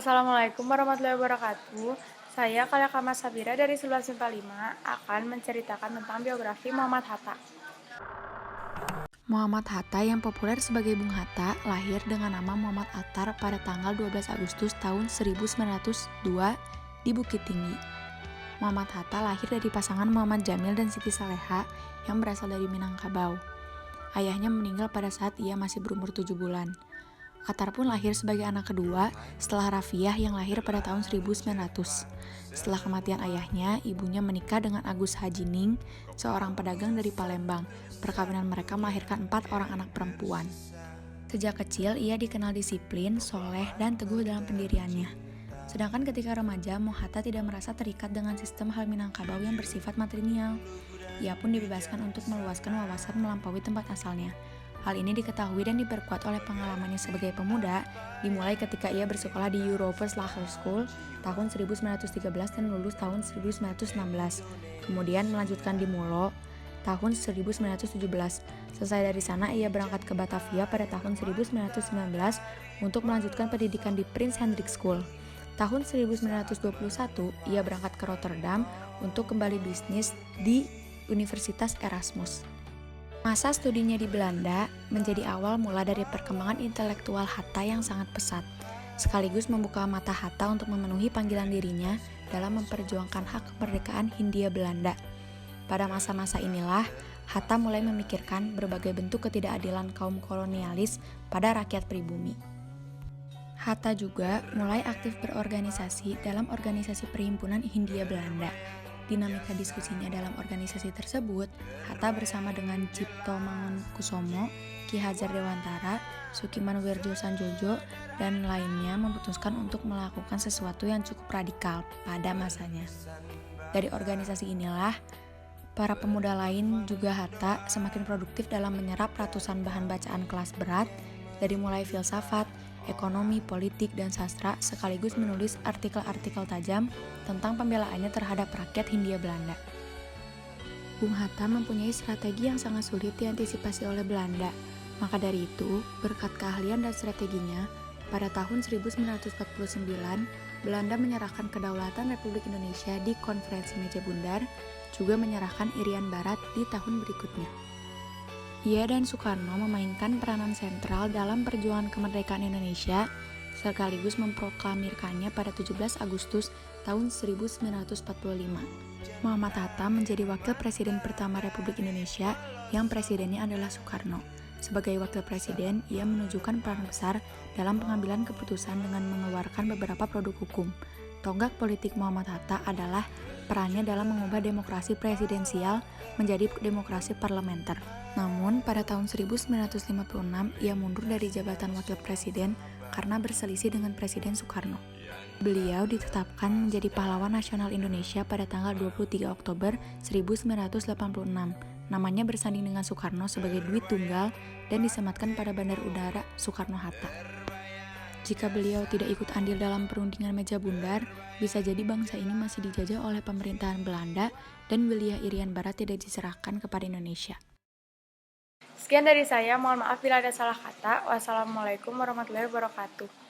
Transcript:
Assalamualaikum warahmatullahi wabarakatuh. Saya Kalakama Sabira dari 1145 akan menceritakan tentang biografi Muhammad Hatta. Muhammad Hatta yang populer sebagai Bung Hatta lahir dengan nama Muhammad Attar pada tanggal 12 Agustus tahun 1902 di Bukit Tinggi. Muhammad Hatta lahir dari pasangan Muhammad Jamil dan Siti Saleha yang berasal dari Minangkabau. Ayahnya meninggal pada saat ia masih berumur 7 bulan. Attar pun lahir sebagai anak kedua setelah Rafiah yang lahir pada tahun 1900. Setelah kematian ayahnya, ibunya menikah dengan Agus Hajining, seorang pedagang dari Palembang. Perkawinan mereka melahirkan 4 orang anak perempuan. Sejak kecil, ia dikenal disiplin, soleh, dan teguh dalam pendiriannya. Sedangkan ketika remaja, Hatta tidak merasa terikat dengan sistem hal Minangkabau yang bersifat matrilineal. Ia pun dibebaskan untuk meluaskan wawasan melampaui tempat asalnya. Hal ini diketahui dan diperkuat oleh pengalamannya sebagai pemuda, dimulai ketika ia bersekolah di Europers Lager School tahun 1913 dan lulus tahun 1916. Kemudian melanjutkan di Mulo tahun 1917. Selesai dari sana, ia berangkat ke Batavia pada tahun 1919 untuk melanjutkan pendidikan di Prince Hendrik School. Tahun 1921, ia berangkat ke Rotterdam untuk kembali bisnis di Universitas Erasmus. Masa studinya di Belanda menjadi awal mula dari perkembangan intelektual Hatta yang sangat pesat, sekaligus membuka mata Hatta untuk memenuhi panggilan dirinya dalam memperjuangkan hak kemerdekaan Hindia Belanda. Pada masa-masa inilah, Hatta mulai memikirkan berbagai bentuk ketidakadilan kaum kolonialis pada rakyat pribumi. Hatta juga mulai aktif berorganisasi dalam organisasi Perhimpunan Hindia Belanda. Dinamika diskusinya dalam organisasi tersebut, Hatta bersama dengan Cipto Mangunkusumo, Ki Hajar Dewantara, Sukiman Wirjo Sanjojo, dan lainnya memutuskan untuk melakukan sesuatu yang cukup radikal pada masanya. Dari organisasi inilah, para pemuda lain juga Hatta semakin produktif dalam menyerap ratusan bahan bacaan kelas berat, dari mulai filsafat, ekonomi, politik, dan sastra, sekaligus menulis artikel-artikel tajam tentang pembelaannya terhadap rakyat Hindia Belanda. Bung Hatta mempunyai strategi yang sangat sulit diantisipasi oleh Belanda. Maka dari itu, berkat keahlian dan strateginya, pada tahun 1949, Belanda menyerahkan kedaulatan Republik Indonesia di Konferensi Meja Bundar, juga menyerahkan Irian Barat di tahun berikutnya. Ia dan Soekarno memainkan peranan sentral dalam perjuangan kemerdekaan Indonesia, sekaligus memproklamirkannya pada 17 Agustus tahun 1945. Muhammad Hatta menjadi wakil presiden pertama Republik Indonesia yang presidennya adalah Soekarno. Sebagai wakil presiden, ia menunjukkan peran besar dalam pengambilan keputusan dengan mengeluarkan beberapa produk hukum. Tonggak politik Muhammad Hatta adalah perannya dalam mengubah demokrasi presidensial menjadi demokrasi parlementer. Namun, pada tahun 1956, ia mundur dari jabatan wakil presiden karena berselisih dengan Presiden Soekarno. Beliau ditetapkan menjadi pahlawan nasional Indonesia pada tanggal 23 Oktober 1986. Namanya bersanding dengan Soekarno sebagai Dwi Tunggal dan disematkan pada Bandar Udara Soekarno-Hatta. Jika beliau tidak ikut andil dalam perundingan Meja Bundar, bisa jadi bangsa ini masih dijajah oleh pemerintahan Belanda dan wilayah Irian Barat tidak diserahkan kepada Indonesia. Sekian dari saya, mohon maaf bila ada salah kata. Wassalamualaikum warahmatullahi wabarakatuh.